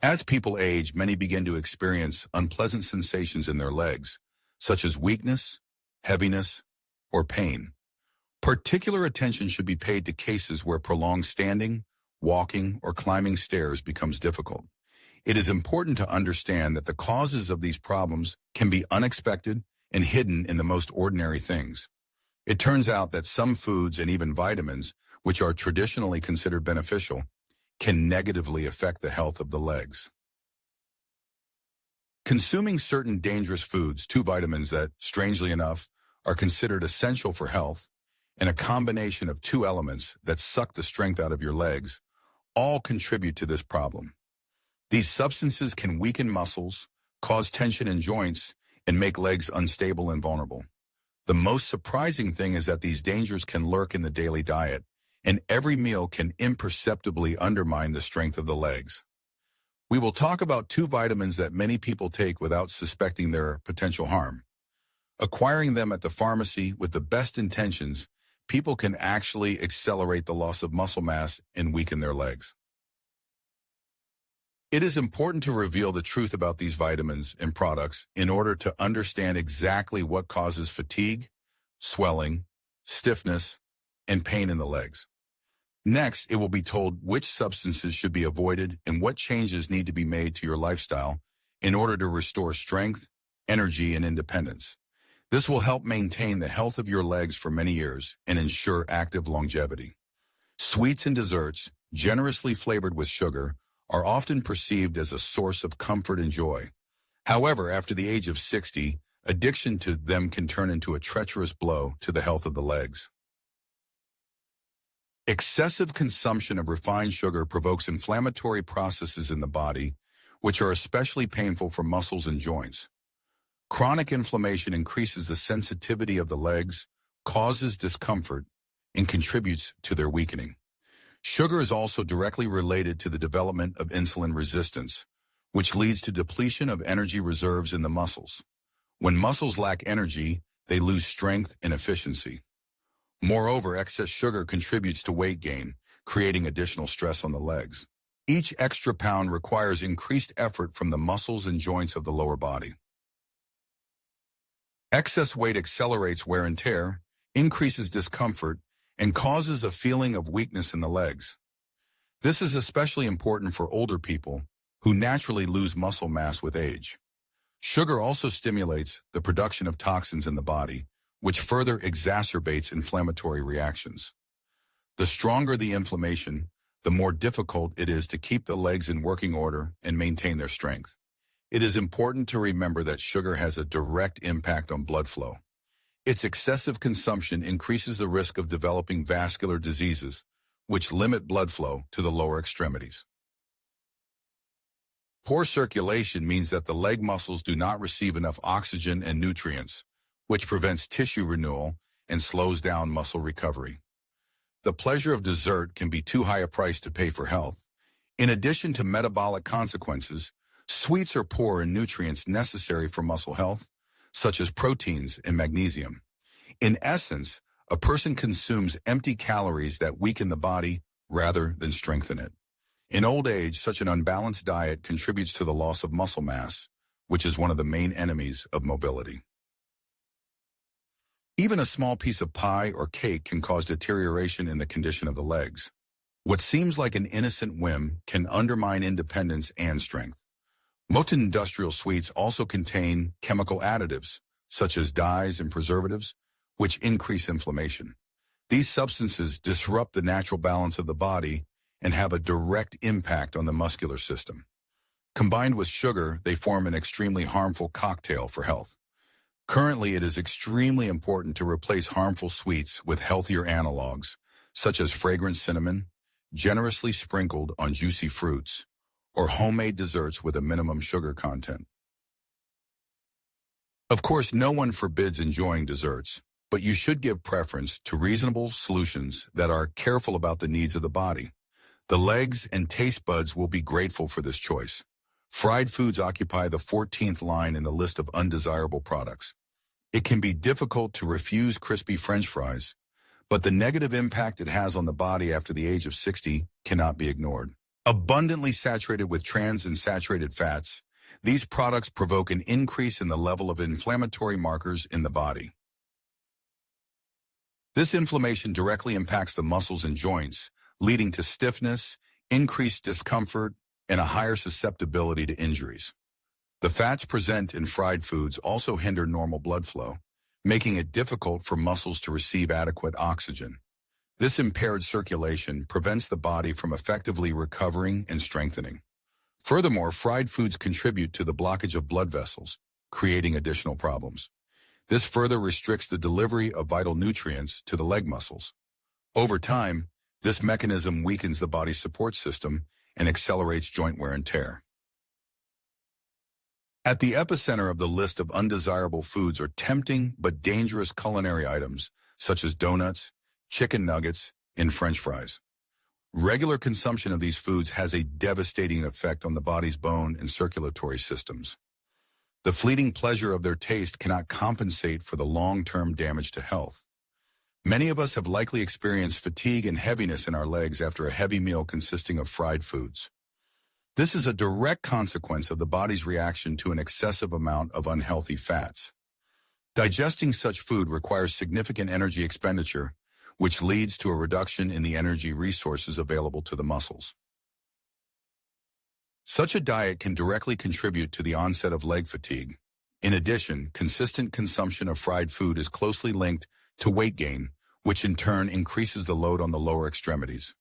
As people age, many begin to experience unpleasant sensations in their legs, such as weakness, heaviness, or pain. Particular attention should be paid to cases where prolonged standing, walking, or climbing stairs becomes difficult. It is important to understand that the causes of these problems can be unexpected and hidden in the most ordinary things. It turns out that some foods and even vitamins, which are traditionally considered beneficial, can negatively affect the health of the legs. Consuming certain dangerous foods, two vitamins that, strangely enough, are considered essential for health, and a combination of two elements that suck the strength out of your legs, all contribute to this problem. These substances can weaken muscles, cause tension in joints, and make legs unstable and vulnerable. The most surprising thing is that these dangers can lurk in the daily diet, and every meal can imperceptibly undermine the strength of the legs. We will talk about two vitamins that many people take without suspecting their potential harm. Acquiring them at the pharmacy with the best intentions, people can actually accelerate the loss of muscle mass and weaken their legs. It is important to reveal the truth about these vitamins and products in order to understand exactly what causes fatigue, swelling, stiffness, and pain in the legs. Next, it will be told which substances should be avoided and what changes need to be made to your lifestyle in order to restore strength, energy, and independence. This will help maintain the health of your legs for many years and ensure active longevity. Sweets and desserts, generously flavored with sugar, are often perceived as a source of comfort and joy. However, after the age of 60, addiction to them can turn into a treacherous blow to the health of the legs. Excessive consumption of refined sugar provokes inflammatory processes in the body, which are especially painful for muscles and joints. Chronic inflammation increases the sensitivity of the legs, causes discomfort, and contributes to their weakening. Sugar is also directly related to the development of insulin resistance, which leads to depletion of energy reserves in the muscles. When muscles lack energy, they lose strength and efficiency. Moreover, excess sugar contributes to weight gain, creating additional stress on the legs. Each extra pound requires increased effort from the muscles and joints of the lower body. Excess weight accelerates wear and tear, increases discomfort, and causes a feeling of weakness in the legs. This is especially important for older people who naturally lose muscle mass with age. Sugar also stimulates the production of toxins in the body, which further exacerbates inflammatory reactions. The stronger the inflammation, the more difficult it is to keep the legs in working order and maintain their strength. It is important to remember that sugar has a direct impact on blood flow. Its excessive consumption increases the risk of developing vascular diseases, which limit blood flow to the lower extremities. Poor circulation means that the leg muscles do not receive enough oxygen and nutrients, which prevents tissue renewal and slows down muscle recovery. The pleasure of dessert can be too high a price to pay for health. In addition to metabolic consequences, sweets are poor in nutrients necessary for muscle health, such as proteins and magnesium. In essence, a person consumes empty calories that weaken the body rather than strengthen it. In old age, such an unbalanced diet contributes to the loss of muscle mass, which is one of the main enemies of mobility. Even a small piece of pie or cake can cause deterioration in the condition of the legs. What seems like an innocent whim can undermine independence and strength. Most industrial sweets also contain chemical additives, such as dyes and preservatives, which increase inflammation. These substances disrupt the natural balance of the body and have a direct impact on the muscular system. Combined with sugar, they form an extremely harmful cocktail for health. Currently, it is extremely important to replace harmful sweets with healthier analogs, such as fragrant cinnamon, generously sprinkled on juicy fruits, or homemade desserts with a minimum sugar content. Of course, no one forbids enjoying desserts, but you should give preference to reasonable solutions that are careful about the needs of the body. The legs and taste buds will be grateful for this choice. Fried foods occupy the 14th line in the list of undesirable products. It can be difficult to refuse crispy French fries, but the negative impact it has on the body after the age of 60 cannot be ignored. Abundantly saturated with trans and saturated fats, these products provoke an increase in the level of inflammatory markers in the body. This inflammation directly impacts the muscles and joints, leading to stiffness, increased discomfort, and a higher susceptibility to injuries. The fats present in fried foods also hinder normal blood flow, making it difficult for muscles to receive adequate oxygen. This impaired circulation prevents the body from effectively recovering and strengthening. Furthermore, fried foods contribute to the blockage of blood vessels, creating additional problems. This further restricts the delivery of vital nutrients to the leg muscles. Over time, this mechanism weakens the body's support system and accelerates joint wear and tear. At the epicenter of the list of undesirable foods are tempting but dangerous culinary items such as donuts, chicken nuggets, and French fries. Regular consumption of these foods has a devastating effect on the body's bone and circulatory systems. The fleeting pleasure of their taste cannot compensate for the long-term damage to health. Many of us have likely experienced fatigue and heaviness in our legs after a heavy meal consisting of fried foods. This is a direct consequence of the body's reaction to an excessive amount of unhealthy fats. Digesting such food requires significant energy expenditure, which leads to a reduction in the energy resources available to the muscles. Such a diet can directly contribute to the onset of leg fatigue. In addition, consistent consumption of fried food is closely linked to weight gain, which in turn increases the load on the lower extremities.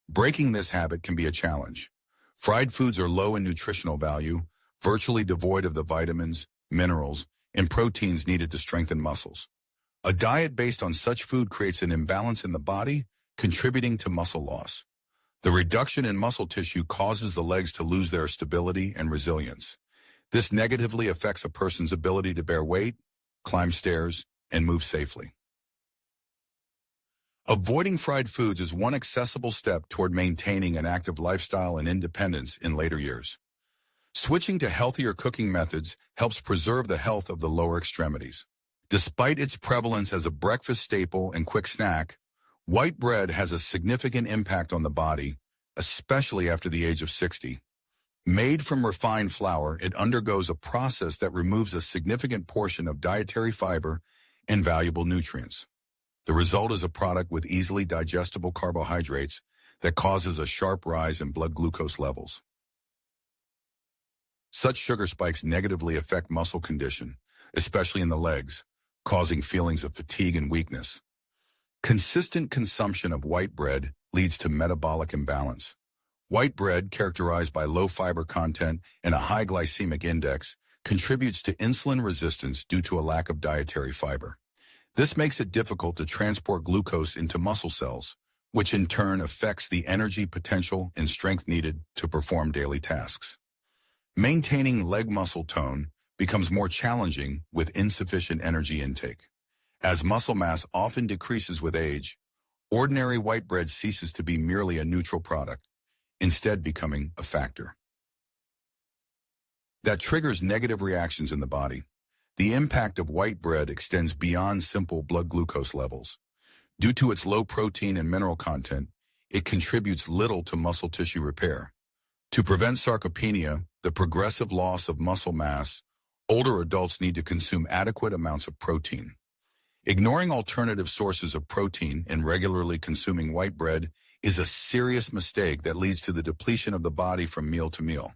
Breaking this habit can be a challenge. Fried foods are low in nutritional value, virtually devoid of the vitamins, minerals, and proteins needed to strengthen muscles. A diet based on such food creates an imbalance in the body, contributing to muscle loss. The reduction in muscle tissue causes the legs to lose their stability and resilience. This negatively affects a person's ability to bear weight, climb stairs, and move safely. Avoiding fried foods is one accessible step toward maintaining an active lifestyle and independence in later years. Switching to healthier cooking methods helps preserve the health of the lower extremities. Despite its prevalence as a breakfast staple and quick snack, white bread has a significant impact on the body, especially after the age of 60. Made from refined flour, it undergoes a process that removes a significant portion of dietary fiber and valuable nutrients. The result is a product with easily digestible carbohydrates that causes a sharp rise in blood glucose levels. Such sugar spikes negatively affect muscle condition, especially in the legs, causing feelings of fatigue and weakness. Consistent consumption of white bread leads to metabolic imbalance. White bread, characterized by low fiber content and a high glycemic index, contributes to insulin resistance due to a lack of dietary fiber. This makes it difficult to transport glucose into muscle cells, which in turn affects the energy potential and strength needed to perform daily tasks. Maintaining leg muscle tone becomes more challenging with insufficient energy intake. As muscle mass often decreases with age, ordinary white bread ceases to be merely a neutral product, instead becoming a factor that triggers negative reactions in the body. The impact of white bread extends beyond simple blood glucose levels. Due to its low protein and mineral content, it contributes little to muscle tissue repair. To prevent sarcopenia, the progressive loss of muscle mass, older adults need to consume adequate amounts of protein. Ignoring alternative sources of protein and regularly consuming white bread is a serious mistake that leads to the depletion of the body from meal to meal.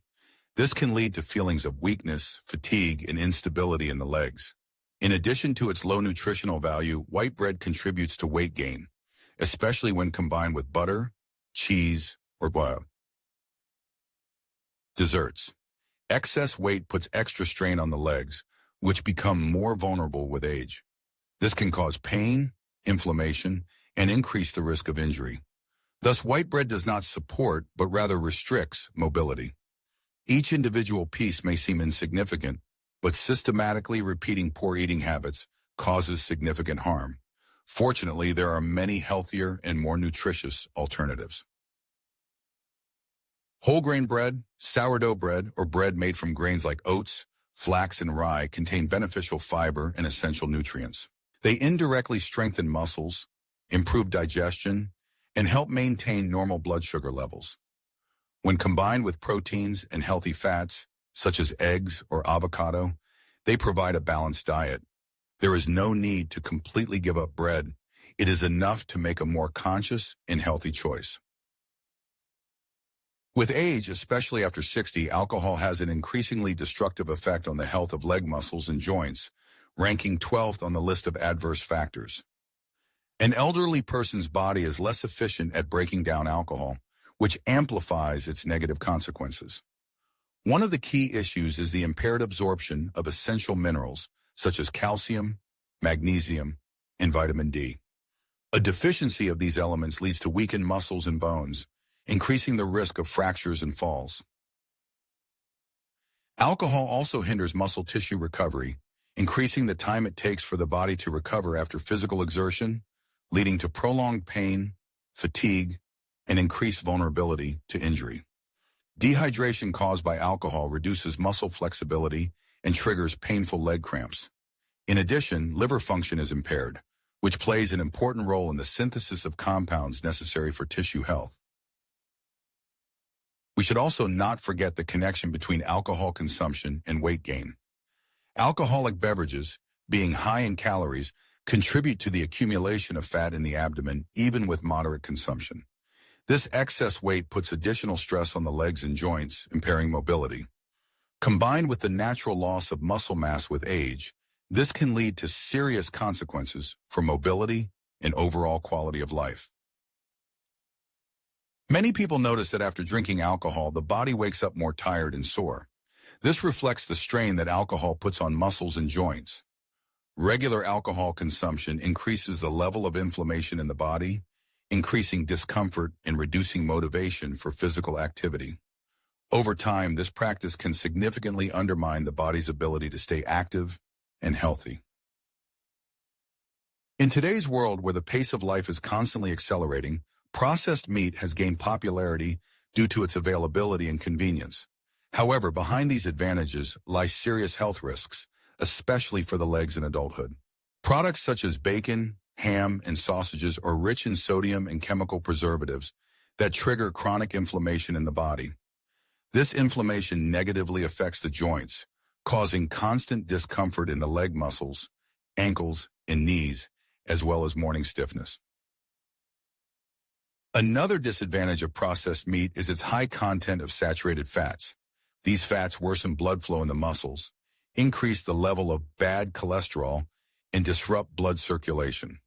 This can lead to feelings of weakness, fatigue, and instability in the legs. In addition to its low nutritional value, white bread contributes to weight gain, especially when combined with butter, cheese, or desserts. Excess weight puts extra strain on the legs, which become more vulnerable with age. This can cause pain, inflammation, and increase the risk of injury. Thus, white bread does not support, but rather restricts, mobility. Each individual piece may seem insignificant, but systematically repeating poor eating habits causes significant harm. Fortunately, there are many healthier and more nutritious alternatives. Whole grain bread, sourdough bread, or bread made from grains like oats, flax, and rye contain beneficial fiber and essential nutrients. They indirectly strengthen muscles, improve digestion, and help maintain normal blood sugar levels. When combined with proteins and healthy fats, such as eggs or avocado, they provide a balanced diet. There is no need to completely give up bread. It is enough to make a more conscious and healthy choice. With age, especially after 60, alcohol has an increasingly destructive effect on the health of leg muscles and joints, ranking 12th on the list of adverse factors. An elderly person's body is less efficient at breaking down alcohol, which amplifies its negative consequences. One of the key issues is the impaired absorption of essential minerals, such as calcium, magnesium, and vitamin D. A deficiency of these elements leads to weakened muscles and bones, increasing the risk of fractures and falls. Alcohol also hinders muscle tissue recovery, increasing the time it takes for the body to recover after physical exertion, leading to prolonged pain, fatigue, and increased vulnerability to injury. Dehydration caused by alcohol reduces muscle flexibility and triggers painful leg cramps. In addition, liver function is impaired, which plays an important role in the synthesis of compounds necessary for tissue health. We should also not forget the connection between alcohol consumption and weight gain. Alcoholic beverages, being high in calories, contribute to the accumulation of fat in the abdomen even with moderate consumption. This excess weight puts additional stress on the legs and joints, impairing mobility. Combined with the natural loss of muscle mass with age, this can lead to serious consequences for mobility and overall quality of life. Many people notice that after drinking alcohol, the body wakes up more tired and sore. This reflects the strain that alcohol puts on muscles and joints. Regular alcohol consumption increases the level of inflammation in the body, increasing discomfort and reducing motivation for physical activity. Over time, this practice can significantly undermine the body's ability to stay active and healthy. In today's world where the pace of life is constantly accelerating, processed meat has gained popularity due to its availability and convenience. However, behind these advantages lie serious health risks, especially for the legs in adulthood. Products such as bacon, ham, and sausages are rich in sodium and chemical preservatives that trigger chronic inflammation in the body. This inflammation negatively affects the joints, causing constant discomfort in the leg muscles, ankles, and knees, as well as morning stiffness. Another disadvantage of processed meat is its high content of saturated fats. These fats worsen blood flow in the muscles, increase the level of bad cholesterol, and disrupt blood circulation.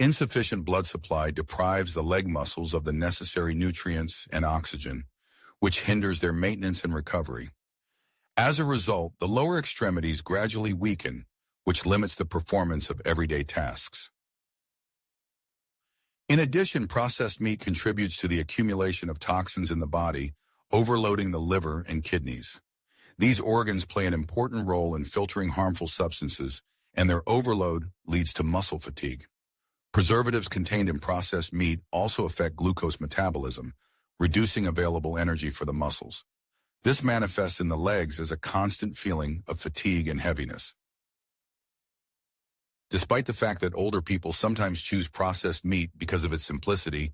Insufficient blood supply deprives the leg muscles of the necessary nutrients and oxygen, which hinders their maintenance and recovery. As a result, the lower extremities gradually weaken, which limits the performance of everyday tasks. In addition, processed meat contributes to the accumulation of toxins in the body, overloading the liver and kidneys. These organs play an important role in filtering harmful substances, and their overload leads to muscle fatigue. Preservatives contained in processed meat also affect glucose metabolism, reducing available energy for the muscles. This manifests in the legs as a constant feeling of fatigue and heaviness. Despite the fact that older people sometimes choose processed meat because of its simplicity,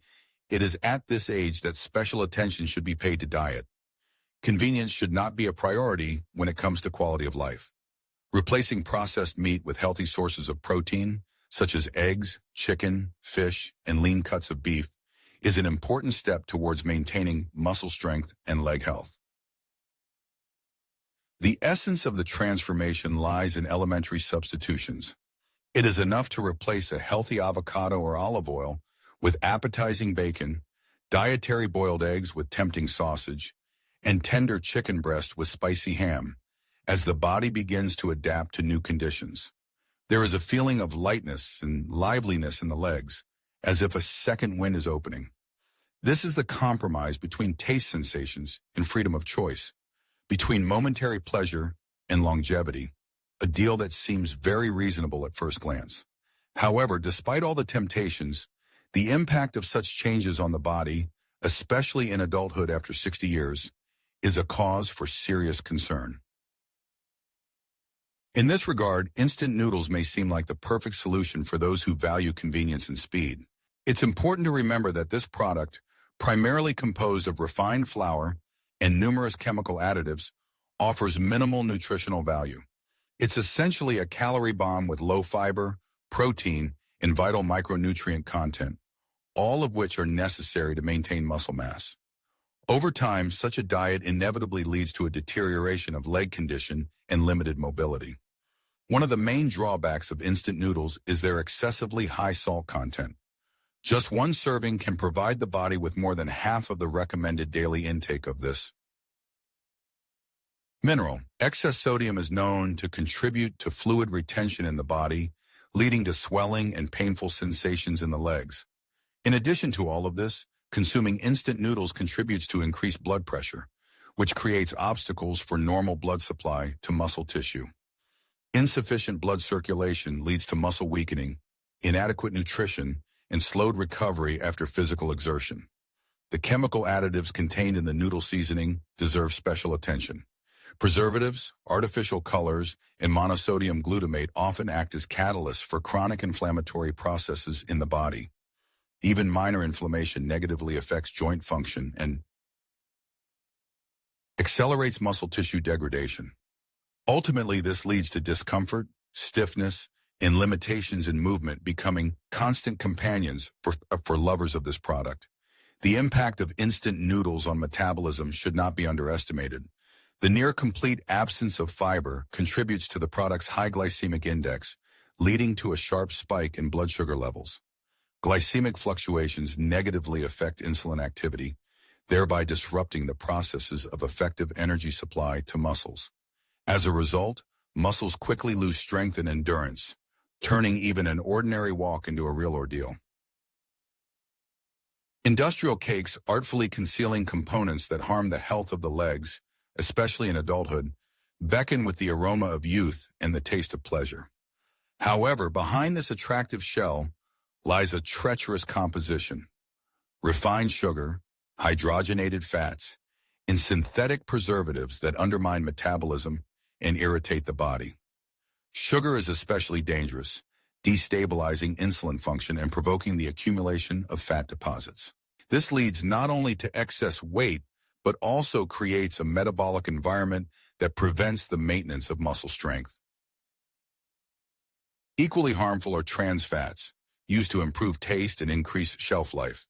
it is at this age that special attention should be paid to diet. Convenience should not be a priority when it comes to quality of life. Replacing processed meat with healthy sources of protein, such as eggs, chicken, fish, and lean cuts of beef, is an important step towards maintaining muscle strength and leg health. The essence of the transformation lies in elementary substitutions. It is enough to replace a healthy avocado or olive oil with appetizing bacon, dietary boiled eggs with tempting sausage, and tender chicken breast with spicy ham, as the body begins to adapt to new conditions. There is a feeling of lightness and liveliness in the legs, as if a second wind is opening. This is the compromise between taste sensations and freedom of choice, between momentary pleasure and longevity, a deal that seems very reasonable at first glance. However, despite all the temptations, the impact of such changes on the body, especially in adulthood after 60 years, is a cause for serious concern. In this regard, instant noodles may seem like the perfect solution for those who value convenience and speed. It's important to remember that this product, primarily composed of refined flour and numerous chemical additives, offers minimal nutritional value. It's essentially a calorie bomb with low fiber, protein, and vital micronutrient content, all of which are necessary to maintain muscle mass. Over time, such a diet inevitably leads to a deterioration of leg condition and limited mobility. One of the main drawbacks of instant noodles is their excessively high salt content. Just one serving can provide the body with more than half of the recommended daily intake of this mineral. Excess sodium is known to contribute to fluid retention in the body, leading to swelling and painful sensations in the legs. In addition to all of this, consuming instant noodles contributes to increased blood pressure, which creates obstacles for normal blood supply to muscle tissue. Insufficient blood circulation leads to muscle weakening, inadequate nutrition, and slowed recovery after physical exertion. The chemical additives contained in the noodle seasoning deserve special attention. Preservatives, artificial colors, and monosodium glutamate often act as catalysts for chronic inflammatory processes in the body. Even minor inflammation negatively affects joint function and accelerates muscle tissue degradation. Ultimately, this leads to discomfort, stiffness, and limitations in movement, becoming constant companions for lovers of this product. The impact of instant noodles on metabolism should not be underestimated. The near-complete absence of fiber contributes to the product's high glycemic index, leading to a sharp spike in blood sugar levels. Glycemic fluctuations negatively affect insulin activity, thereby disrupting the processes of effective energy supply to muscles. As a result, muscles quickly lose strength and endurance, turning even an ordinary walk into a real ordeal. Industrial cakes, artfully concealing components that harm the health of the legs, especially in adulthood, beckon with the aroma of youth and the taste of pleasure. However, behind this attractive shell lies a treacherous composition: refined sugar, hydrogenated fats, and synthetic preservatives that undermine metabolism and irritate the body. Sugar is especially dangerous, destabilizing insulin function and provoking the accumulation of fat deposits. This leads not only to excess weight, but also creates a metabolic environment that prevents the maintenance of muscle strength. Equally harmful are trans fats, used to improve taste and increase shelf life.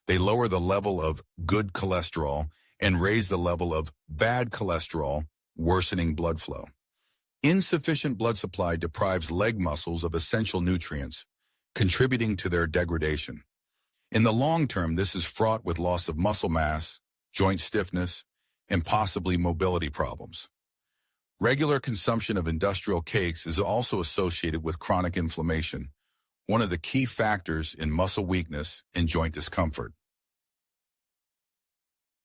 They lower the level of good cholesterol and raise the level of bad cholesterol, worsening blood flow. Insufficient blood supply deprives leg muscles of essential nutrients, contributing to their degradation. In the long term, this is fraught with loss of muscle mass, joint stiffness, and possibly mobility problems. Regular consumption of industrial cakes is also associated with chronic inflammation, one of the key factors in muscle weakness and joint discomfort.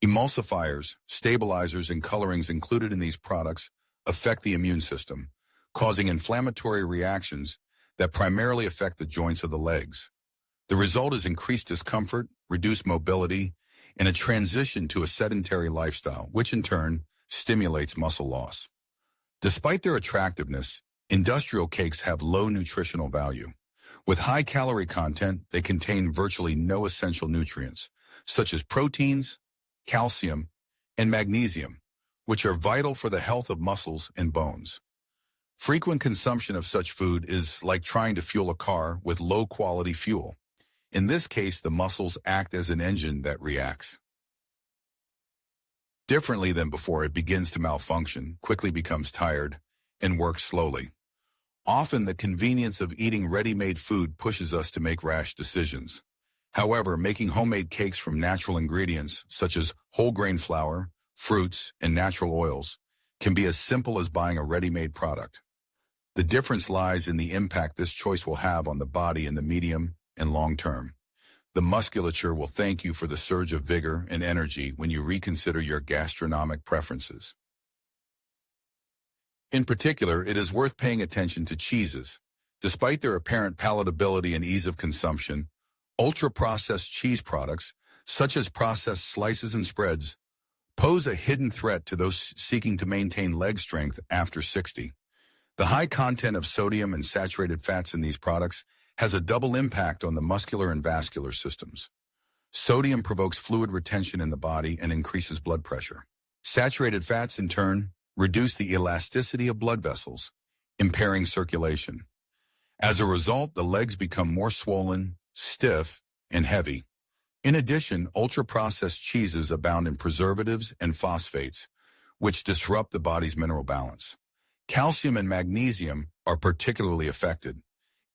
Emulsifiers, stabilizers, and colorings included in these products affect the immune system, causing inflammatory reactions that primarily affect the joints of the legs. The result is increased discomfort, reduced mobility, and a transition to a sedentary lifestyle, which in turn stimulates muscle loss. Despite their attractiveness, industrial cakes have low nutritional value. With high calorie content, they contain virtually no essential nutrients, such as proteins, calcium, and magnesium, which are vital for the health of muscles and bones. Frequent consumption of such food is like trying to fuel a car with low-quality fuel. In this case, the muscles act as an engine that reacts differently than before. It begins to malfunction, quickly becomes tired, and works slowly. Often, the convenience of eating ready-made food pushes us to make rash decisions. However, making homemade cakes from natural ingredients, such as whole grain flour, fruits, and natural oils, can be as simple as buying a ready-made product. The difference lies in the impact this choice will have on the body in the medium and long term. The musculature will thank you for the surge of vigor and energy when you reconsider your gastronomic preferences. In particular, it is worth paying attention to cheeses. Despite their apparent palatability and ease of consumption, ultra-processed cheese products, such as processed slices and spreads, pose a hidden threat to those seeking to maintain leg strength after 60. The high content of sodium and saturated fats in these products has a double impact on the muscular and vascular systems. Sodium provokes fluid retention in the body and increases blood pressure. Saturated fats, in turn, reduce the elasticity of blood vessels, impairing circulation. As a result, the legs become more swollen, stiff, and heavy. In addition, ultra-processed cheeses abound in preservatives and phosphates, which disrupt the body's mineral balance. Calcium and magnesium are particularly affected,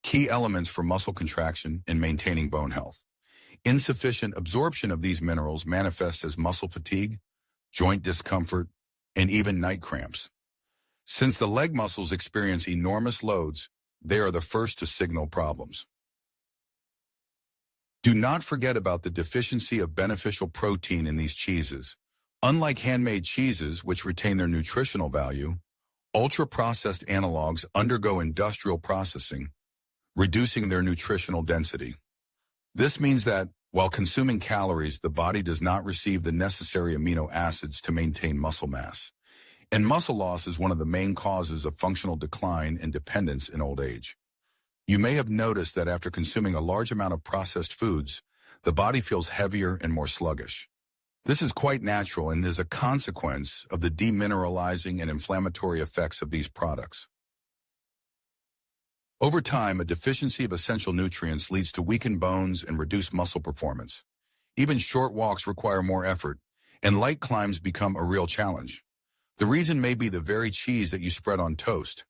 key elements for muscle contraction and maintaining bone health. Insufficient absorption of these minerals manifests as muscle fatigue, joint discomfort, and even night cramps. Since the leg muscles experience enormous loads, they are the first to signal problems. Do not forget about the deficiency of beneficial protein in these cheeses. Unlike handmade cheeses, which retain their nutritional value, ultra-processed analogs undergo industrial processing, reducing their nutritional density. This means that, while consuming calories, the body does not receive the necessary amino acids to maintain muscle mass. And muscle loss is one of the main causes of functional decline and dependence in old age. You may have noticed that after consuming a large amount of processed foods, the body feels heavier and more sluggish. This is quite natural and is a consequence of the demineralizing and inflammatory effects of these products. Over time, a deficiency of essential nutrients leads to weakened bones and reduced muscle performance. Even short walks require more effort, and light climbs become a real challenge. The reason may be the very cheese that you spread on toast.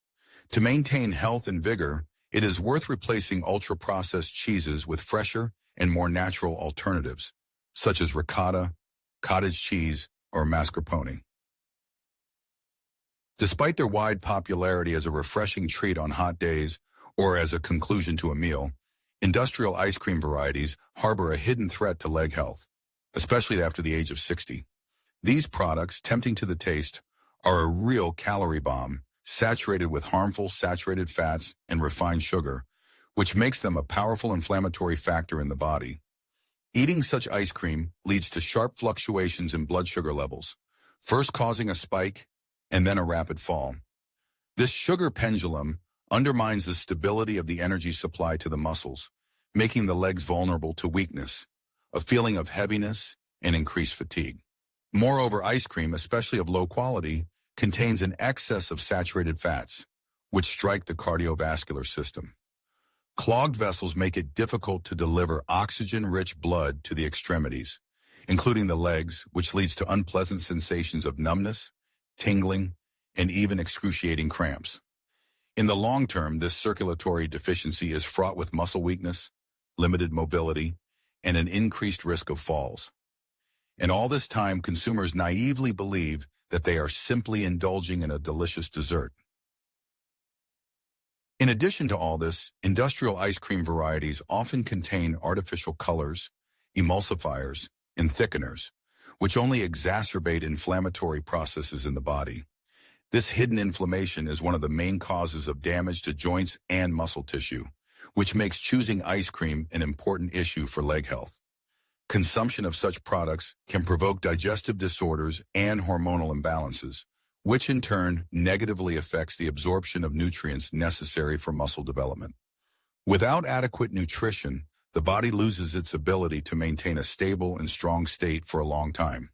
To maintain health and vigor, it is worth replacing ultra-processed cheeses with fresher and more natural alternatives, such as ricotta, cottage cheese, or mascarpone. Despite their wide popularity as a refreshing treat on hot days or as a conclusion to a meal, industrial ice cream varieties harbor a hidden threat to leg health, especially after the age of 60. These products, tempting to the taste, are a real calorie bomb, saturated with harmful saturated fats and refined sugar, which makes them a powerful inflammatory factor in the body. Eating such ice cream leads to sharp fluctuations in blood sugar levels, first causing a spike and then a rapid fall. This sugar pendulum undermines the stability of the energy supply to the muscles, making the legs vulnerable to weakness, a feeling of heaviness, and increased fatigue. Moreover, ice cream, especially of low quality, contains an excess of saturated fats, which strike the cardiovascular system. Clogged vessels make it difficult to deliver oxygen-rich blood to the extremities, including the legs, which leads to unpleasant sensations of numbness, tingling, and even excruciating cramps. In the long term, this circulatory deficiency is fraught with muscle weakness, limited mobility, and an increased risk of falls. And all this time, consumers naively believe that they are simply indulging in a delicious dessert. In addition to all this, industrial ice cream varieties often contain artificial colors, emulsifiers, and thickeners, which only exacerbate inflammatory processes in the body. This hidden inflammation is one of the main causes of damage to joints and muscle tissue, which makes choosing ice cream an important issue for leg health. Consumption of such products can provoke digestive disorders and hormonal imbalances, which in turn negatively affects the absorption of nutrients necessary for muscle development. Without adequate nutrition, the body loses its ability to maintain a stable and strong state for a long time.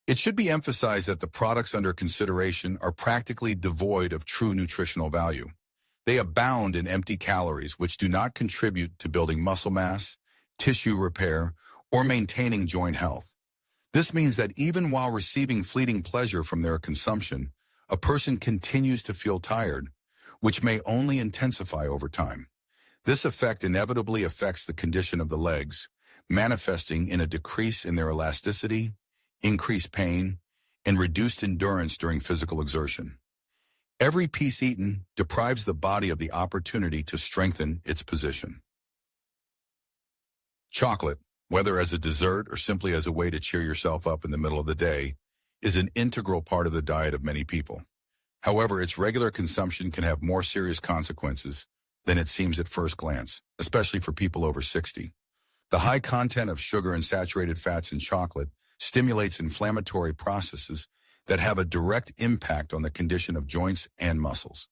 It should be emphasized that the products under consideration are practically devoid of true nutritional value. They abound in empty calories, which do not contribute to building muscle mass, tissue repair, or maintaining joint health. This means that even while receiving fleeting pleasure from their consumption, a person continues to feel tired, which may only intensify over time. This effect inevitably affects the condition of the legs, manifesting in a decrease in their elasticity, increased pain, and reduced endurance during physical exertion. Every piece eaten deprives the body of the opportunity to strengthen its position. Chocolate, whether as a dessert or simply as a way to cheer yourself up in the middle of the day, is an integral part of the diet of many people. However, its regular consumption can have more serious consequences than it seems at first glance, especially for people over 60. The high content of sugar and saturated fats in chocolate stimulates inflammatory processes that have a direct impact on the condition of joints and muscles.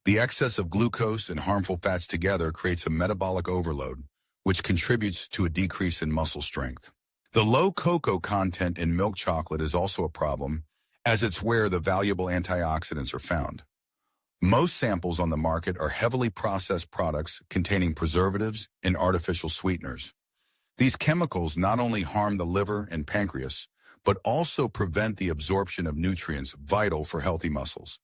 The excess of glucose and harmful fats together creates a metabolic overload, which contributes to a decrease in muscle strength. The low cocoa content in milk chocolate is also a problem, as it's where the valuable antioxidants are found. Most samples on the market are heavily processed products containing preservatives and artificial sweeteners. These chemicals not only harm the liver and pancreas, but also prevent the absorption of nutrients vital for healthy muscles.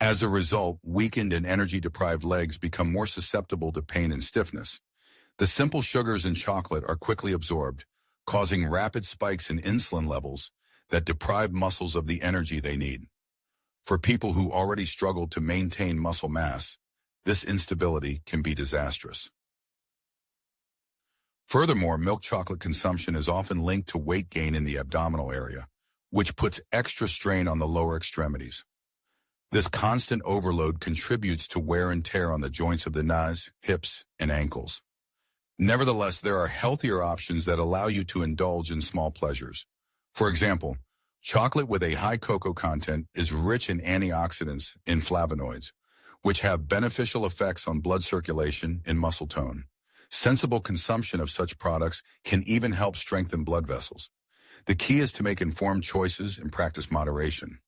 As a result, weakened and energy-deprived legs become more susceptible to pain and stiffness. The simple sugars in chocolate are quickly absorbed, causing rapid spikes in insulin levels that deprive muscles of the energy they need. For people who already struggle to maintain muscle mass, this instability can be disastrous. Furthermore, milk chocolate consumption is often linked to weight gain in the abdominal area, which puts extra strain on the lower extremities. This constant overload contributes to wear and tear on the joints of the knees, hips, and ankles. Nevertheless, there are healthier options that allow you to indulge in small pleasures. For example, chocolate with a high cocoa content is rich in antioxidants and flavonoids, which have beneficial effects on blood circulation and muscle tone. Sensible consumption of such products can even help strengthen blood vessels. The key is to make informed choices and practice moderation.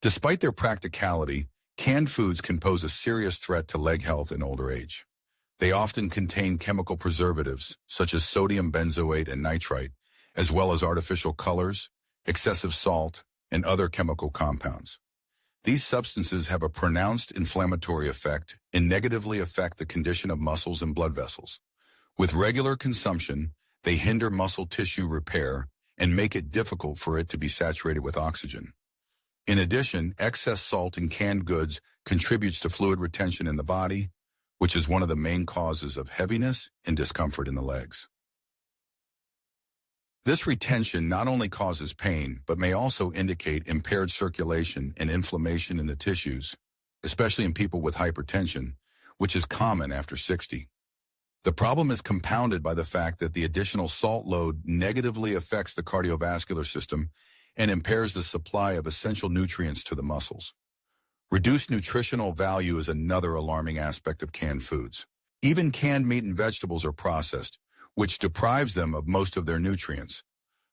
Despite their practicality, canned foods can pose a serious threat to leg health in older age. They often contain chemical preservatives, such as sodium benzoate and nitrite, as well as artificial colors, excessive salt, and other chemical compounds. These substances have a pronounced inflammatory effect and negatively affect the condition of muscles and blood vessels. With regular consumption, they hinder muscle tissue repair and make it difficult for it to be saturated with oxygen. In addition, excess salt in canned goods contributes to fluid retention in the body, which is one of the main causes of heaviness and discomfort in the legs. This retention not only causes pain, but may also indicate impaired circulation and inflammation in the tissues, especially in people with hypertension, which is common after 60. The problem is compounded by the fact that the additional salt load negatively affects the cardiovascular system and impairs the supply of essential nutrients to the muscles. Reduced nutritional value is another alarming aspect of canned foods. Even canned meat and vegetables are processed, which deprives them of most of their nutrients.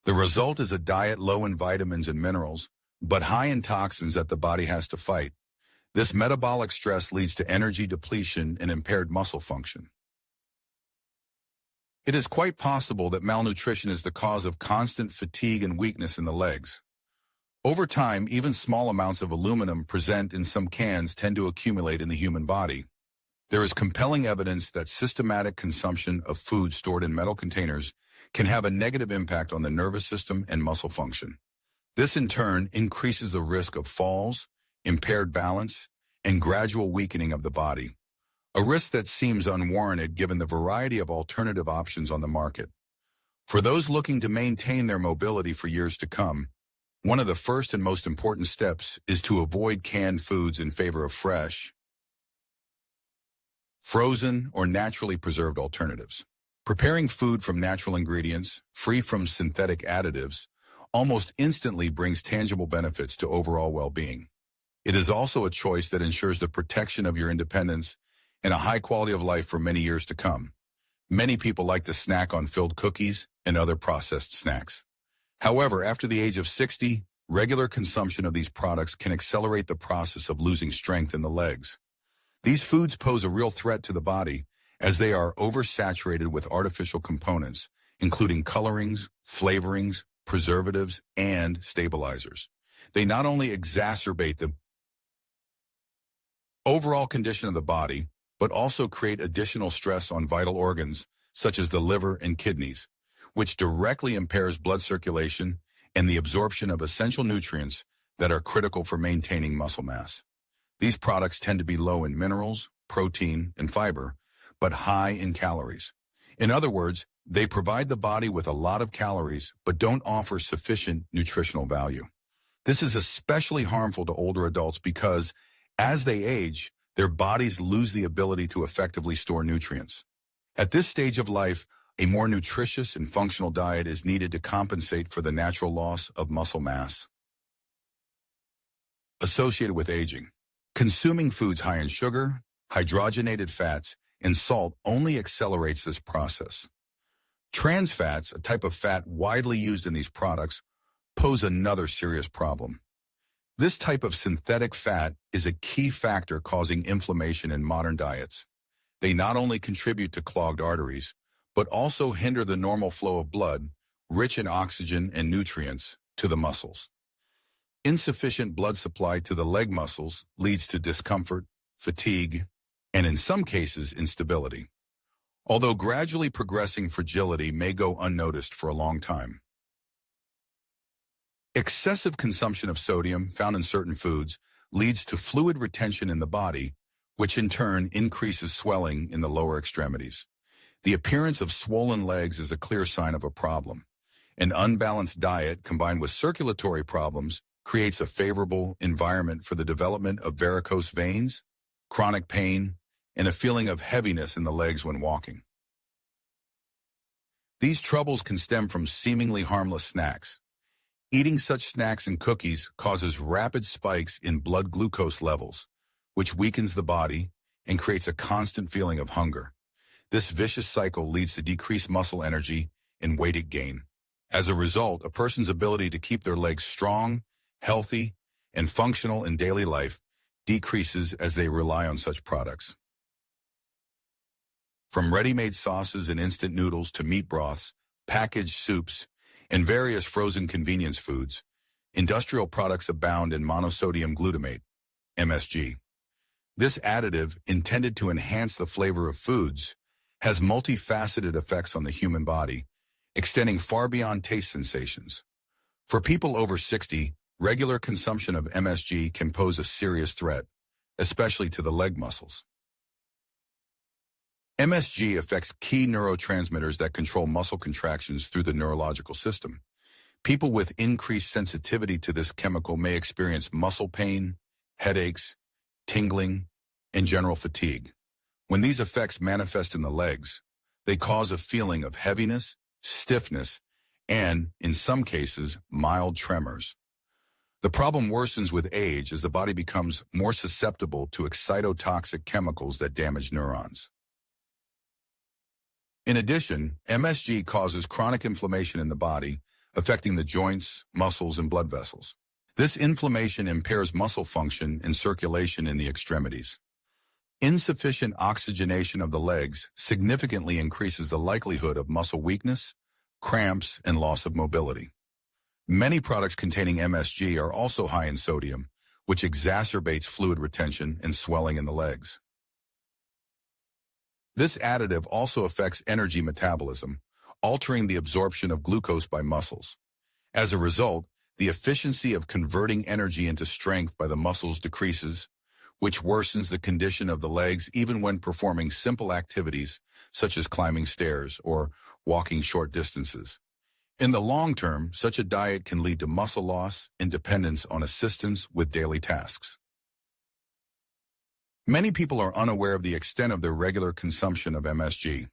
The result is a diet low in vitamins and minerals, but high in toxins that the body has to fight. This metabolic stress leads to energy depletion and impaired muscle function. It is quite possible that malnutrition is the cause of constant fatigue and weakness in the legs. Over time, even small amounts of aluminum present in some cans tend to accumulate in the human body. There is compelling evidence that systematic consumption of food stored in metal containers can have a negative impact on the nervous system and muscle function. This in turn increases the risk of falls, impaired balance, and gradual weakening of the body, a risk that seems unwarranted given the variety of alternative options on the market. For those looking to maintain their mobility for years to come, one of the first and most important steps is to avoid canned foods in favor of fresh, frozen, or naturally preserved alternatives. Preparing food from natural ingredients, free from synthetic additives, almost instantly brings tangible benefits to overall well-being. It is also a choice that ensures the protection of your independence and a high quality of life for many years to come. Many people like to snack on filled cookies and other processed snacks. However, after the age of 60, regular consumption of these products can accelerate the process of losing strength in the legs. These foods pose a real threat to the body as they are oversaturated with artificial components, including colorings, flavorings, preservatives, and stabilizers. They not only exacerbate the overall condition of the body, but also create additional stress on vital organs, such as the liver and kidneys, which directly impairs blood circulation and the absorption of essential nutrients that are critical for maintaining muscle mass. These products tend to be low in minerals, protein, and fiber, but high in calories. In other words, they provide the body with a lot of calories, but don't offer sufficient nutritional value. This is especially harmful to older adults because, as they age, their bodies lose the ability to effectively store nutrients. At this stage of life, a more nutritious and functional diet is needed to compensate for the natural loss of muscle mass associated with aging. Consuming foods high in sugar, hydrogenated fats, and salt only accelerates this process. Trans fats, a type of fat widely used in these products, pose another serious problem. This type of synthetic fat is a key factor causing inflammation in modern diets. They not only contribute to clogged arteries, but also hinder the normal flow of blood, rich in oxygen and nutrients, to the muscles. Insufficient blood supply to the leg muscles leads to discomfort, fatigue, and in some cases, instability. Although gradually progressing fragility may go unnoticed for a long time. Excessive consumption of sodium found in certain foods leads to fluid retention in the body, which in turn increases swelling in the lower extremities. The appearance of swollen legs is a clear sign of a problem. An unbalanced diet combined with circulatory problems creates a favorable environment for the development of varicose veins, chronic pain, and a feeling of heaviness in the legs when walking. These troubles can stem from seemingly harmless snacks. Eating such snacks and cookies causes rapid spikes in blood glucose levels, which weakens the body and creates a constant feeling of hunger. This vicious cycle leads to decreased muscle energy and weight gain. As a result, a person's ability to keep their legs strong, healthy, and functional in daily life decreases as they rely on such products. From ready-made sauces and instant noodles to meat broths, packaged soups, and various frozen convenience foods, industrial products abound in monosodium glutamate, MSG. This additive, intended to enhance the flavor of foods, has multifaceted effects on the human body, extending far beyond taste sensations. For people over 60, regular consumption of MSG can pose a serious threat, especially to the leg muscles. MSG affects key neurotransmitters that control muscle contractions through the neurological system. People with increased sensitivity to this chemical may experience muscle pain, headaches, tingling, and general fatigue. When these effects manifest in the legs, they cause a feeling of heaviness, stiffness, and, in some cases, mild tremors. The problem worsens with age as the body becomes more susceptible to excitotoxic chemicals that damage neurons. In addition, MSG causes chronic inflammation in the body, affecting the joints, muscles, and blood vessels. This inflammation impairs muscle function and circulation in the extremities. Insufficient oxygenation of the legs significantly increases the likelihood of muscle weakness, cramps, and loss of mobility. Many products containing MSG are also high in sodium, which exacerbates fluid retention and swelling in the legs. This additive also affects energy metabolism, altering the absorption of glucose by muscles. As a result, the efficiency of converting energy into strength by the muscles decreases, which worsens the condition of the legs even when performing simple activities such as climbing stairs or walking short distances. In the long term, such a diet can lead to muscle loss and dependence on assistance with daily tasks. Many people are unaware of the extent of their regular consumption of MSG.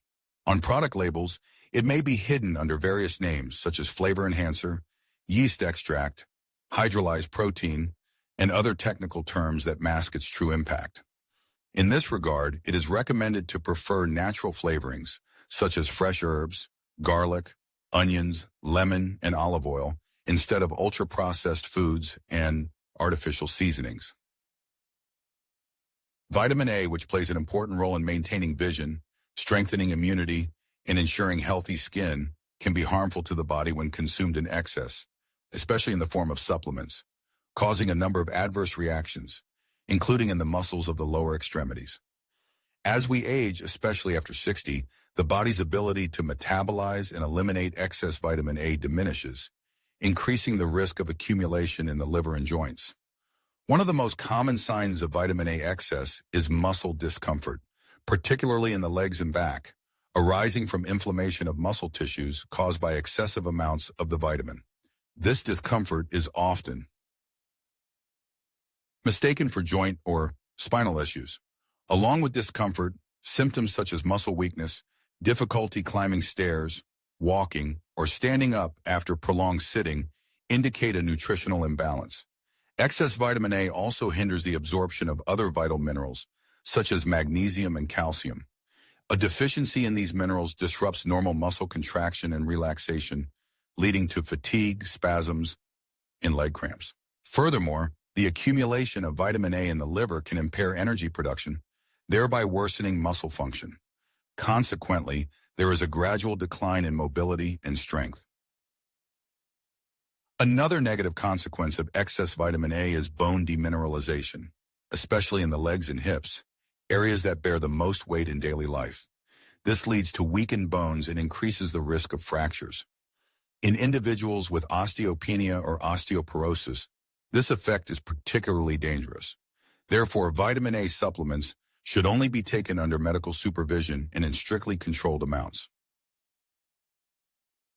On product labels, it may be hidden under various names such as flavor enhancer, yeast extract, hydrolyzed protein, and other technical terms that mask its true impact. In this regard, it is recommended to prefer natural flavorings such as fresh herbs, garlic, onions, lemon, and olive oil instead of ultra-processed foods and artificial seasonings. Vitamin A, which plays an important role in maintaining vision, strengthening immunity, and ensuring healthy skin, can be harmful to the body when consumed in excess, especially in the form of supplements, causing a number of adverse reactions, including in the muscles of the lower extremities. As we age, especially after 60, the body's ability to metabolize and eliminate excess vitamin A diminishes, increasing the risk of accumulation in the liver and joints. One of the most common signs of vitamin A excess is muscle discomfort, particularly in the legs and back, arising from inflammation of muscle tissues caused by excessive amounts of the vitamin. This discomfort is often mistaken for joint or spinal issues. Along with discomfort, symptoms such as muscle weakness, difficulty climbing stairs, walking, or standing up after prolonged sitting indicate a nutritional imbalance. Excess vitamin A also hinders the absorption of other vital minerals, such as magnesium and calcium. A deficiency in these minerals disrupts normal muscle contraction and relaxation, leading to fatigue, spasms, and leg cramps. Furthermore, the accumulation of vitamin A in the liver can impair energy production, thereby worsening muscle function. Consequently, there is a gradual decline in mobility and strength. Another negative consequence of excess vitamin A is bone demineralization, especially in the legs and hips, areas that bear the most weight in daily life. This leads to weakened bones and increases the risk of fractures. In individuals with osteopenia or osteoporosis, this effect is particularly dangerous. Therefore, vitamin A supplements should only be taken under medical supervision and in strictly controlled amounts.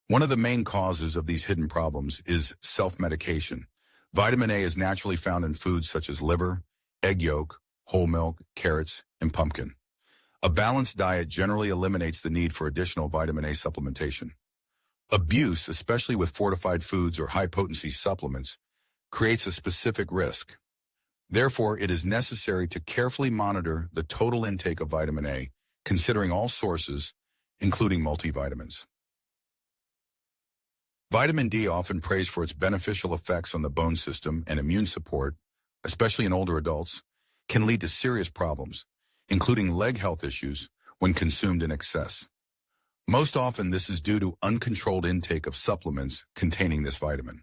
One of the main causes of these hidden problems is self-medication. Vitamin A is naturally found in foods such as liver, egg yolk, whole milk, carrots, and pumpkin. A balanced diet generally eliminates the need for additional vitamin A supplementation. Abuse, especially with fortified foods or high-potency supplements, creates a specific risk. Therefore, it is necessary to carefully monitor the total intake of vitamin A, considering all sources, including multivitamins. Vitamin D, often praised for its beneficial effects on the bone system and immune support, especially in older adults, can lead to serious problems, including leg health issues when consumed in excess. Most often, this is due to uncontrolled intake of supplements containing this vitamin.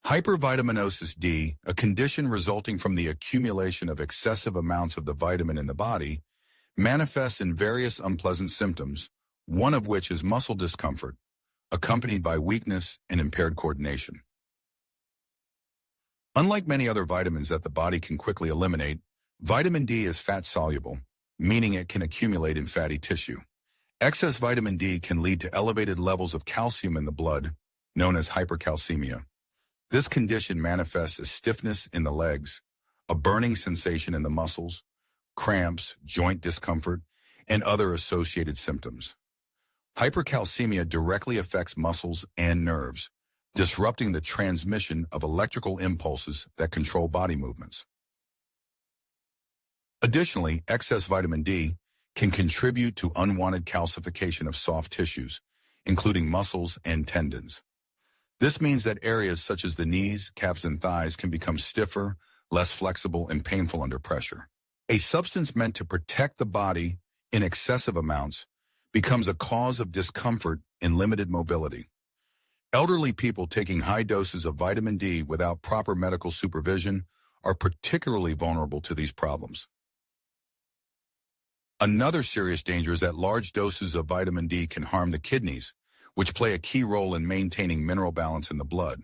Hypervitaminosis D, a condition resulting from the accumulation of excessive amounts of the vitamin in the body, manifests in various unpleasant symptoms, one of which is muscle discomfort, accompanied by weakness and impaired coordination. Unlike many other vitamins that the body can quickly eliminate, vitamin D is fat-soluble, meaning it can accumulate in fatty tissue. Excess vitamin D can lead to elevated levels of calcium in the blood, known as hypercalcemia. This condition manifests as stiffness in the legs, a burning sensation in the muscles, cramps, joint discomfort, and other associated symptoms. Hypercalcemia directly affects muscles and nerves, disrupting the transmission of electrical impulses that control body movements. Additionally, excess vitamin D can contribute to unwanted calcification of soft tissues, including muscles and tendons. This means that areas such as the knees, calves, and thighs can become stiffer, less flexible, and painful under pressure. A substance meant to protect the body in excessive amounts becomes a cause of discomfort and limited mobility. Elderly people taking high doses of vitamin D without proper medical supervision are particularly vulnerable to these problems. Another serious danger is that large doses of vitamin D can harm the kidneys, which play a key role in maintaining mineral balance in the blood.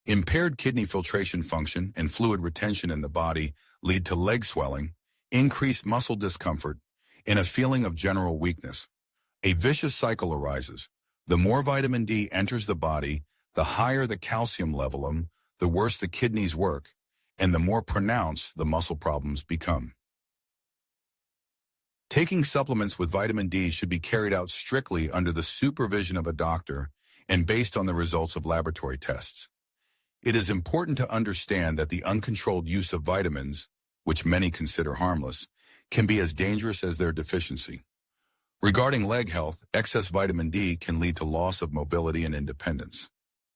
Impaired kidney filtration function and fluid retention in the body lead to leg swelling, increased muscle discomfort, and a feeling of general weakness. A vicious cycle arises. The more vitamin D enters the body, the higher the calcium level, the worse the kidneys work, and the more pronounced the muscle problems become. Taking supplements with vitamin D should be carried out strictly under the supervision of a doctor and based on the results of laboratory tests. It is important to understand that the uncontrolled use of vitamins, which many consider harmless, can be as dangerous as their deficiency. Regarding leg health, excess vitamin D can lead to loss of mobility and independence.